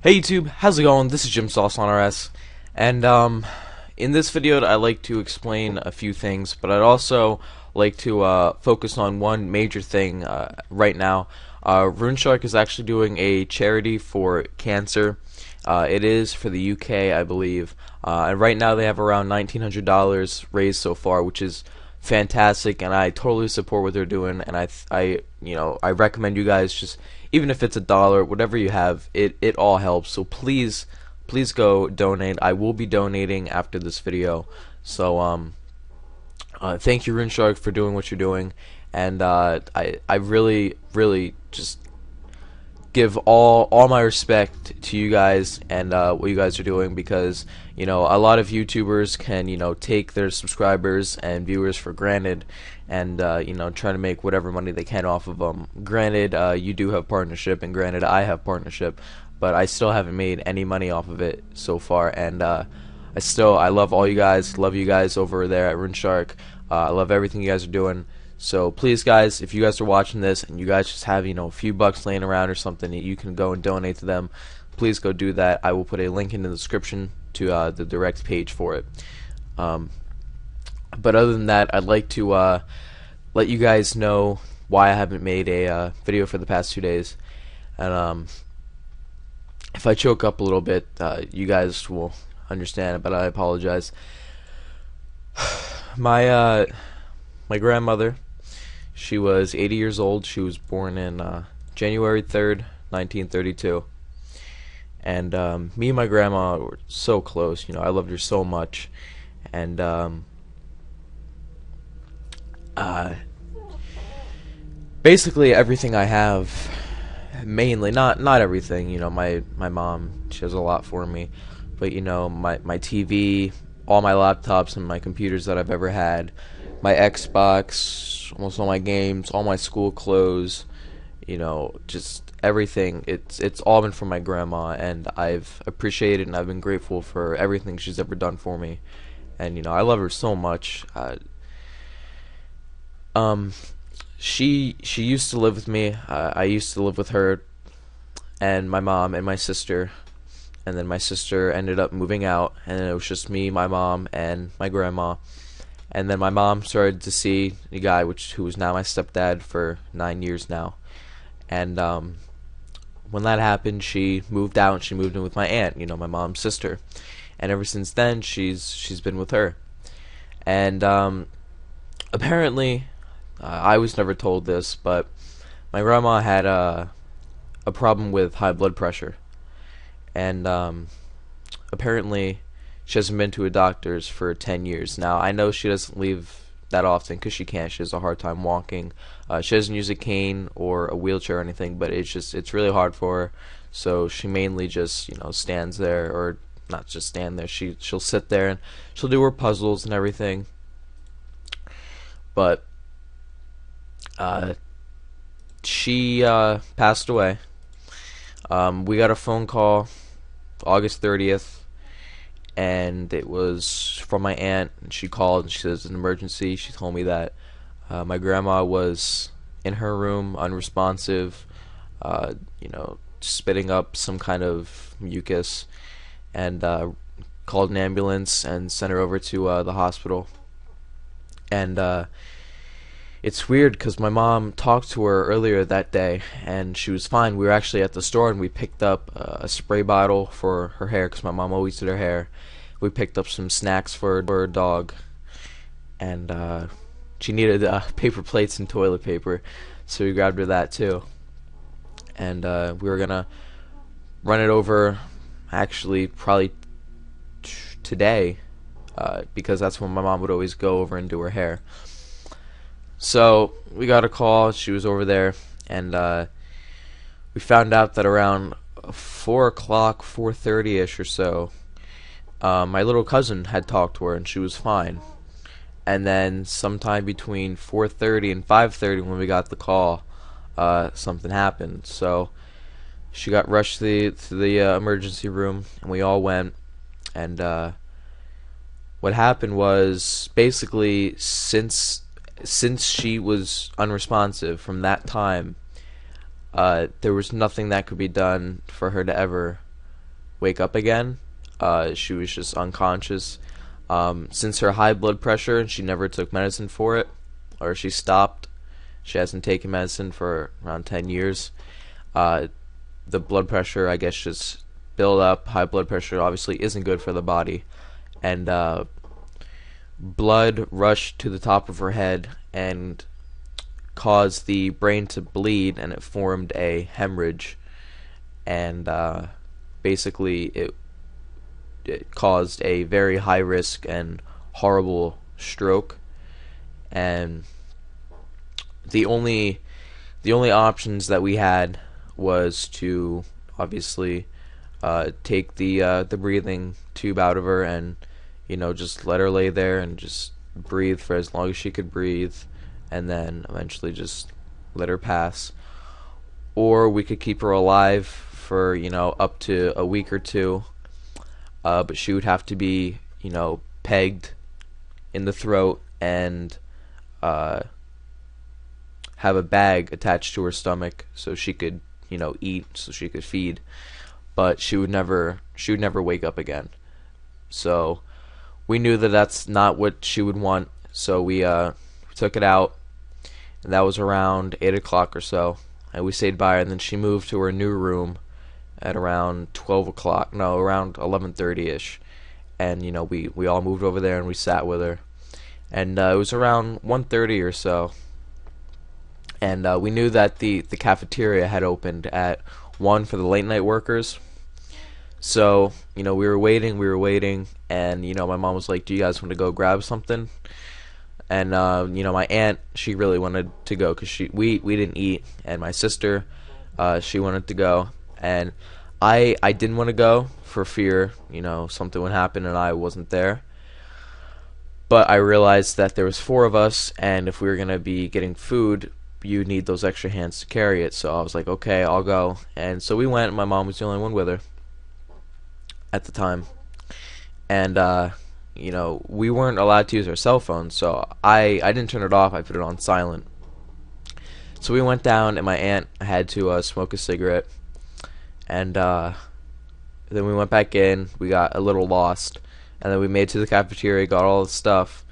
Hey YouTube, how's it going? This is Jim Sauce on RS, and in this video I'd like to explain a few things, but I'd also like to focus on one major thing right now. RuneShark is actually doing a charity for cancer. It is for the UK, I believe, and right now they have around $1,900 raised so far, which is fantastic, and I totally support what they're doing, and I recommend you guys just, even if it's $1, whatever you have, it all helps. So please go donate. I will be donating after this video. So thank you, RuneShark, for doing what you're doing, and I really just give all my respect to you guys and what you guys are doing, because a lot of YouTubers can take their subscribers and viewers for granted, and try to make whatever money they can off of them. Granted, you do have partnership, and granted I have partnership, but I still haven't made any money off of it so far, and I love all you guys, love you guys over there at RuneShark. I love everything you guys are doing. So please, guys, if you guys are watching this and you guys just have a few bucks laying around or something that you can go and donate to them, please go do that. I will put a link in the description to the direct page for it. But other than that, I'd like to let you guys know why I haven't made a video for the past 2 days. And if I choke up a little bit, you guys will understand, but I apologize. My grandmother, she was 80 years old. She was born in January 3rd, 1932. And me and my grandma were so close. I loved her so much. And basically everything I have, mainly, not everything. My mom, she has a lot for me. But my TV, all my laptops and my computers that I've ever had, my Xbox, almost all my games, all my school clothes, just everything. It's all been from my grandma, and I've appreciated and I've been grateful for everything she's ever done for me. And I love her so much. She used to live with me. I used to live with her and my mom and my sister. And then my sister ended up moving out, and it was just me, my mom, and my grandma. And then my mom started to see a guy who was now my stepdad for 9 years now. And when that happened, she moved out, and she moved in with my aunt, my mom's sister. And ever since then, she's been with her. And apparently, I was never told this, but my grandma had a problem with high blood pressure. And apparently she hasn't been to a doctor's for 10 years. Now, I know she doesn't leave that often because she can't. She has a hard time walking. She doesn't use a cane or a wheelchair or anything, but it's really hard for her. So she mainly just, stands there, or not just stand there. She'll sit there and she'll do her puzzles and everything. But she passed away. We got a phone call August 30th, and it was from my aunt, and she called and she says it's an emergency. She told me that my grandma was in her room, unresponsive, spitting up some kind of mucus, and called an ambulance and sent her over to the hospital. And it's weird because my mom talked to her earlier that day and she was fine. We were actually at the store and we picked up a spray bottle for her hair, because my mom always did her hair. We picked up some snacks for her dog, and she needed paper plates and toilet paper, so we grabbed her that too. And we were gonna run it over, actually probably today, because that's when my mom would always go over and do her hair. So we got a call. She was over there, and we found out that around 4 o'clock, 4:30ish or so, my little cousin had talked to her, and she was fine. And then sometime between 4:30 and 5:30, when we got the call, something happened. So she got rushed to the emergency room, and we all went. And what happened was, basically, since she was unresponsive from that time, there was nothing that could be done for her to ever wake up again. She was just unconscious. Since her high blood pressure, she never took medicine for it, or she stopped. She hasn't taken medicine for around 10 years. The blood pressure, I guess, just build up. High blood pressure obviously isn't good for the body, and blood rushed to the top of her head and caused the brain to bleed, and it formed a hemorrhage, and basically it caused a very high risk and horrible stroke. And the only options that we had was to obviously take the breathing tube out of her, and just let her lay there and just breathe for as long as she could breathe, and then eventually just let her pass. Or we could keep her alive for up to a week or two, but she would have to be pegged in the throat and have a bag attached to her stomach so she could eat, so she could feed, but she would never wake up again. So we knew that that's not what she would want, so we took it out, and that was around 8 o'clock or so, and we stayed by her, and then she moved to her new room at around 12 o'clock, no, around 11:30ish, and we all moved over there and we sat with her, and it was around 1:30 or so, and we knew that the cafeteria had opened at 1 for the late night workers. So we were waiting, and my mom was like, "Do you guys want to go grab something?" And my aunt, she really wanted to go because we didn't eat, and my sister, she wanted to go, and I didn't want to go for fear something would happen and I wasn't there. But I realized that there was 4 of us, and if we were gonna be getting food, you need those extra hands to carry it. So I was like, okay, I'll go. And so we went, and my mom was the only one with her at the time, and we weren't allowed to use our cell phones, so I didn't turn it off. I put it on silent. So we went down, and my aunt had to smoke a cigarette, and then we went back in. We got a little lost, and then we made it to the cafeteria, got all the stuff,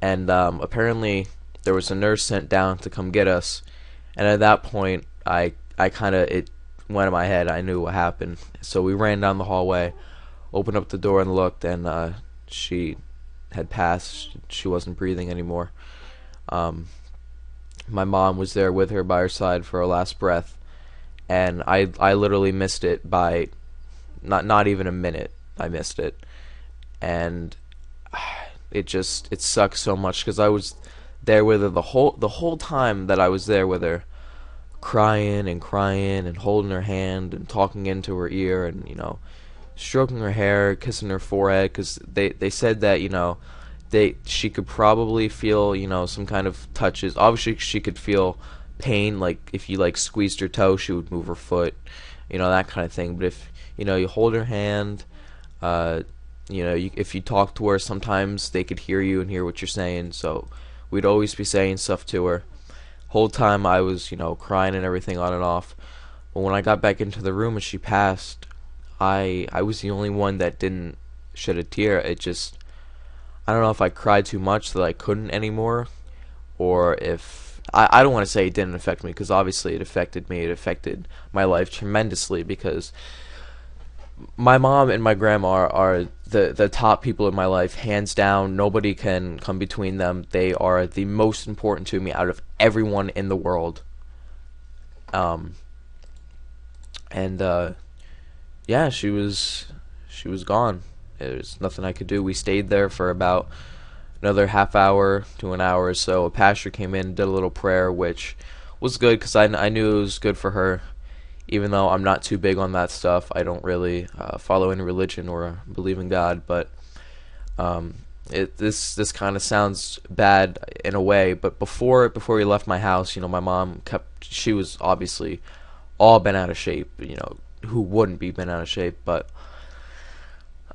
and apparently there was a nurse sent down to come get us. And at that point, it went in my head. I knew what happened. So we ran down the hallway, opened up the door and looked, and she had passed. She wasn't breathing anymore. My mom was there with her by her side for her last breath, and I literally missed it by not even a minute. I missed it, and it sucks so much because I was there with her the whole time that I was there with her, crying and holding her hand and talking into her ear, and stroking her hair, kissing her forehead, because they said that she could probably feel some kind of touches. Obviously she could feel pain, like if you squeezed her toe, she would move her foot, that kind of thing. But if you hold her hand, if you talk to her, sometimes they could hear you and hear what you're saying. So we'd always be saying stuff to her. Whole time I was crying and everything on and off. But when I got back into the room and she passed, I was the only one that didn't shed a tear. I don't know if I cried too much that I couldn't anymore, or if I don't want to say it didn't affect me, because obviously it affected me. It affected my life tremendously, because my mom and my grandma are the top people in my life, hands down. Nobody can come between them. They are the most important to me out of everyone in the world. Yeah, she was gone. There's nothing I could do. We stayed there for about another half hour to an hour or so. A pastor came in and did a little prayer, which was good because I knew it was good for her. Even though I'm not too big on that stuff, I don't really follow any religion or believe in God. But this kind of sounds bad in a way. But before we left my house, my mom she was obviously all bent out of shape. Who wouldn't be bent out of shape? But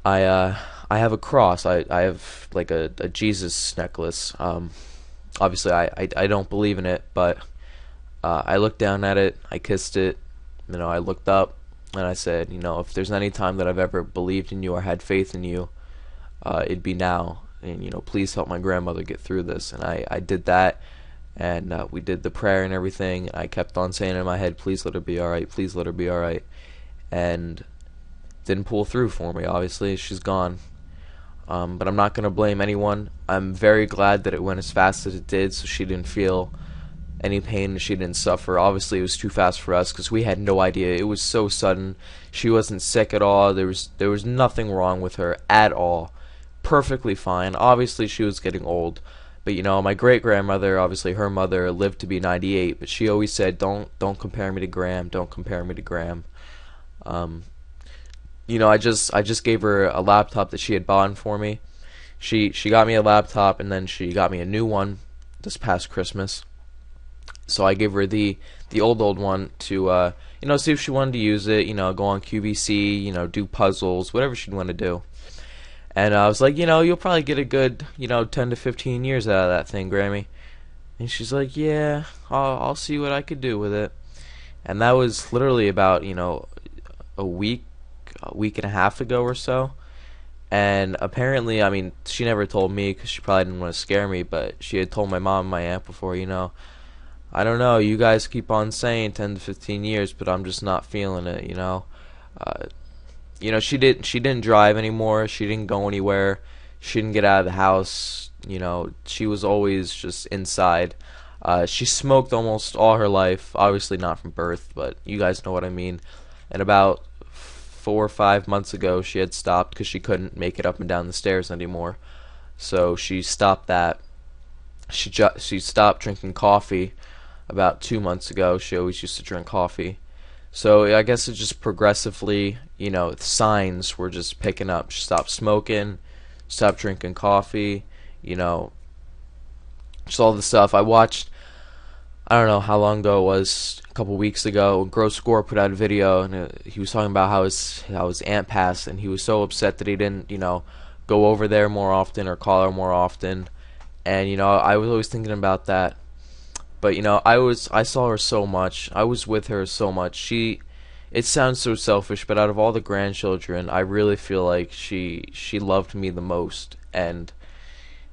I have a cross. I have like a Jesus necklace. Obviously I don't believe in it, but I looked down at it. I kissed it. I looked up. and I said, you know, if there's any time that I've ever believed in you or had faith in you, it'd be now. And you know, please help my grandmother get through this. And I did that, and we did the prayer and everything. I kept on saying in my head, please let her be alright, please let her be alright. And didn't pull through for me. Obviously, she's gone. But I'm not going to blame anyone. I'm very glad that it went as fast as it did, so she didn't feel any pain and she didn't suffer. Obviously, it was too fast for us because we had no idea. It was so sudden. She wasn't sick at all. There was nothing wrong with her at all. Perfectly fine. Obviously, she was getting old. But you know, my great grandmother, obviously her mother, lived to be 98. But she always said, "Don't compare me to Graham. Don't compare me to Graham." You know, I just gave her a laptop that she had bought for me. She got me a laptop, and then she got me a new one this past Christmas. So I gave her the old one to you know, see if she wanted to use it. You know, go on QVC. You know, do puzzles, whatever she'd want to do. And I was like, you know, you'll probably get a good, you know, 10 to 15 years out of that thing, Grammy. And she's like, yeah, I'll see what I could do with it. And that was literally about, you know, a week and a half ago or so. And apparently, I mean, she never told me because she probably didn't want to scare me, but she had told my mom and my aunt before, you know, I don't know, you guys keep on saying 10 to 15 years, but I'm just not feeling it, you know. You know, she didn't drive anymore. She didn't go anywhere. She didn't get out of the house. You know, she was always just inside. She smoked almost all her life. Obviously not from birth, but you guys know what I mean. And about 4 or 5 months ago, she had stopped because she couldn't make it up and down the stairs anymore. So she stopped that. She stopped drinking coffee about 2 months ago. She always used to drink coffee. So I guess it just progressively, you know, the signs were just picking up. She stopped smoking, stopped drinking coffee, you know, just all the stuff. I watched, I don't know how long ago it was, a couple weeks ago, Gross Score put out a video, and he was talking about how his aunt passed, and he was so upset that he didn't, you know, go over there more often or call her more often. And, you know, I was always thinking about that. But you know, I saw her so much. I was with her so much. It sounds so selfish, but out of all the grandchildren, I really feel like she loved me the most, and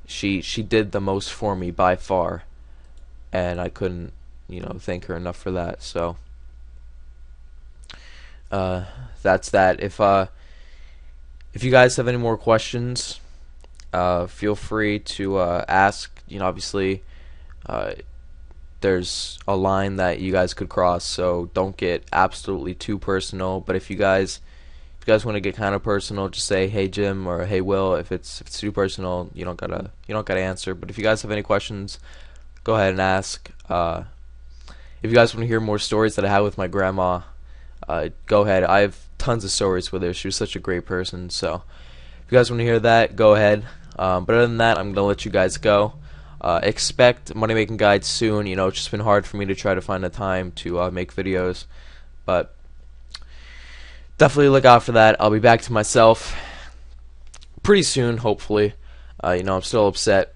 she did the most for me by far. And I couldn't, you know, thank her enough for that. So that's that. If you guys have any more questions, feel free to ask. You know, obviously, there's a line that you guys could cross, so don't get absolutely too personal. But if you guys want to get kind of personal, just say hey Jim or hey Will. If it's too personal, you don't gotta answer. But if you guys have any questions, go ahead and ask. If you guys want to hear more stories that I had with my grandma, go ahead. I have tons of stories with her. She was such a great person. So if you guys want to hear that, go ahead. But other than that, I'm gonna let you guys go. Expect money making guides soon. You know, it's just been hard for me to try to find the time to make videos, but definitely look out for that. I'll be back to myself pretty soon, hopefully. You know, I'm still upset.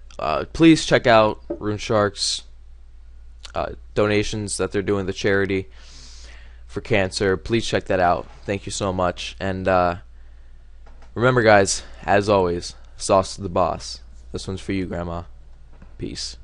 Please check out RuneShark's donations that they're doing, the charity for cancer. Please check that out. Thank you so much. And remember, guys, as always, sauce to the boss. This one's for you, Grandma. Peace.